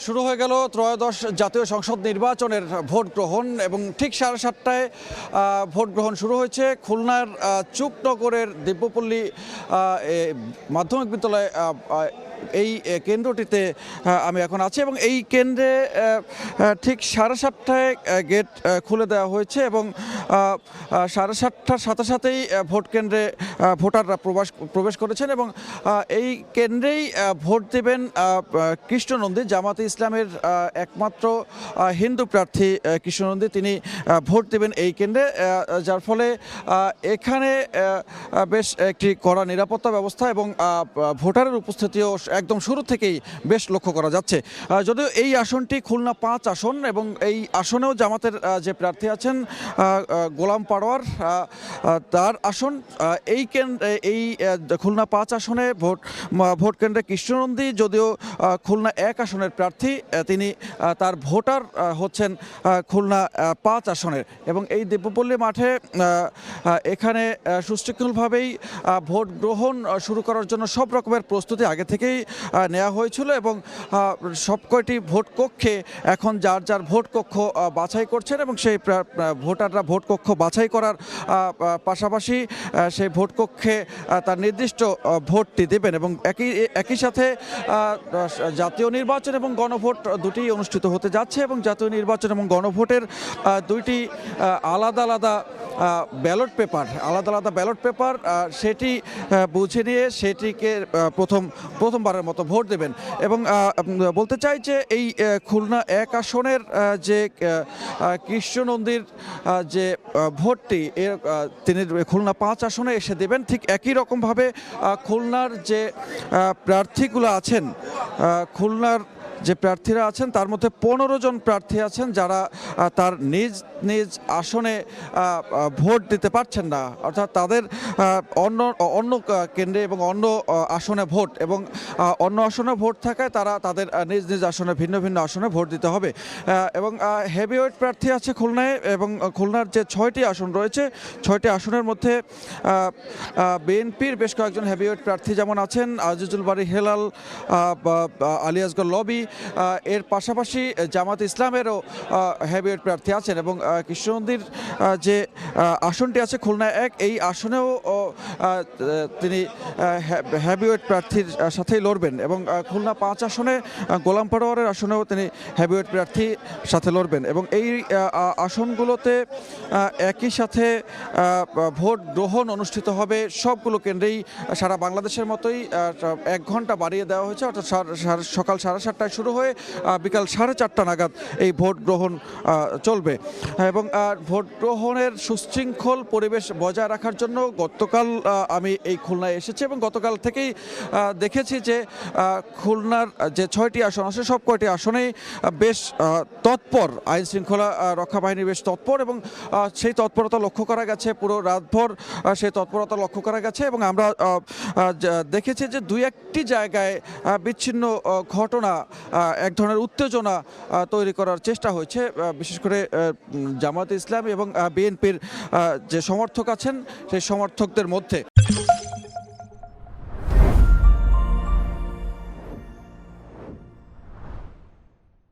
শুরু হয়ে গেল ত্রয়োদশ জাতীয় সংসদ নির্বাচনের ভোট গ্রহণ এবং ঠিক 7:30টায় ভোট গ্রহণ শুরু হয়েছে। খুলনার চুকনগরের দিব্যপল্লী মাধ্যমিক বিদ্যালয় এই কেন্দ্রটিতে আমি এখন আছি এবং এই কেন্দ্রে ঠিক 7:30টায় গেট খুলে দেওয়া হয়েছে এবং 7:30টার সাথে সাথেই ভোট কেন্দ্রে ভোটাররা প্রবেশ করেছেন এবং এই কেন্দ্রেই ভোট দেবেন কৃষ্ণনন্দী, জামাতে ইসলামের একমাত্র হিন্দু প্রার্থী কৃষ্ণনন্দী, তিনি ভোট দেবেন এই কেন্দ্রে, যার ফলে এখানে বেশ একটি কড়া নিরাপত্তা ব্যবস্থা এবং ভোটারের উপস্থিতিও একদম শুরু থেকেই বেশ লক্ষ্য করা যাচ্ছে। যদিও এই আসনটি খুলনা 5 আসন এবং এই আসনেও জামাতের যে প্রার্থী আছেন গোলাম পারোয়ার, তার আসন এই খুলনা 5 আসনে ভোট কেন্দ্রে কৃষ্ণনন্দী, যদিও খুলনা 1 আসনের প্রার্থী, তিনি তার ভোটার হচ্ছেন খুলনা 5 আসনের এবং এই দিব্যপল্লী মাঠে এখানে সুশৃঙ্খলভাবেই ভোট গ্রহণ শুরু করার জন্য সব রকমের প্রস্তুতি আগে থেকেই নেওয়া হয়েছিল এবং সব কয়টি ভোট কক্ষে এখন যার যার ভোট কক্ষ বাছাই করছেন এবং সেই ভোটাররা ভোট কক্ষ বাছাই করার পাশাপাশি সেই ভোট কক্ষে তার নির্দিষ্ট ভোটটি দেবেন এবং একই সাথে জাতীয় নির্বাচন এবং গণভোট দুটি অনুষ্ঠিত হতে যাচ্ছে এবং জাতীয় নির্বাচন এবং গণভোটের দুইটি আলাদা আলাদা ব্যালট পেপার সেটি বুঝে নিয়ে সেটিকে প্রথমবারের মতো ভোট দেবেন এবং বলতে চাই যে এই খুলনা 1 আসনের যে কৃষ্ণনন্দীর যে ভোটটি তিনি খুলনা 5 আসনে এসে দেবেন, ঠিক একই রকমভাবে খুলনার যে প্রার্থীগুলো আছেন, খুলনার যে প্রার্থীরা আছেন তার মধ্যে 15 জন প্রার্থী আছেন যারা তার নিজ নিজ আসনে ভোট দিতে পারছেন না, অর্থাৎ তাদের অন্য কেন্দ্রে এবং অন্য আসনে ভোট এবং অন্য আসনে ভোট থাকায় তারা তাদের নিজ নিজ আসনে ভিন্ন ভিন্ন আসনে ভোট দিতে হবে এবং হেভিওয়েট প্রার্থী আছে খুলনায় এবং খুলনার যে 6টি আসন রয়েছে 6টি আসনের মধ্যে বিএনপির বেশ কয়েকজন হেভিওয়েট প্রার্থী যেমন আছেন আজিজুল বারী হেলাল, আলিয়াসগর লবি, এর পাশাপাশি জামাত ইসলামেরও হেভিওয়েট প্রার্থী আছেন এবং কৃষ্ণনন্দীর যে আসনটি আছে খুলনা 1, এই আসনেও তিনি হেভিওয়েট প্রার্থীর সাথেই লড়বেন এবং খুলনা 5 আসনে গোলাম পারোয়ারের আসনেও তিনি হেভিওয়েট প্রার্থীর সাথে লড়বেন এবং এই আসনগুলোতে একই সাথে ভোট গ্রহণ অনুষ্ঠিত হবে সবগুলো কেন্দ্রেই। সারা বাংলাদেশের মতোই 1 ঘন্টা বাড়িয়ে দেওয়া হয়েছে, অর্থাৎ সকাল 7:30টায় শুরু হয়ে বিকাল 4:30টা নাগাদ এই ভোট গ্রহণ চলবে এবং ভোট গ্রহণের সুশৃঙ্খল পরিবেশ বজায় রাখার জন্য গতকাল আমি এই খুলনায় এসেছি এবং গতকাল থেকেই দেখেছি যে খুলনার যে 6টি আসন আছে সব কয়টি আসনেই বেশ তৎপর, আইন শৃঙ্খলা রক্ষা বাহিনী বেশ তৎপর এবং সেই তৎপরতা লক্ষ্য করা গেছে, পুরো রাতভর সেই তৎপরতা লক্ষ্য করা গেছে এবং আমরা দেখেছি যে 2-1টি জায়গায় বিচ্ছিন্ন ঘটনা, এক ধরনের উত্তেজনা তৈরি করার চেষ্টা হয়েছে, বিশেষ করে জামায়াতে ইসলামী এবং বিএনপির যে সমর্থক আছেন সেই সমর্থকদের মধ্যে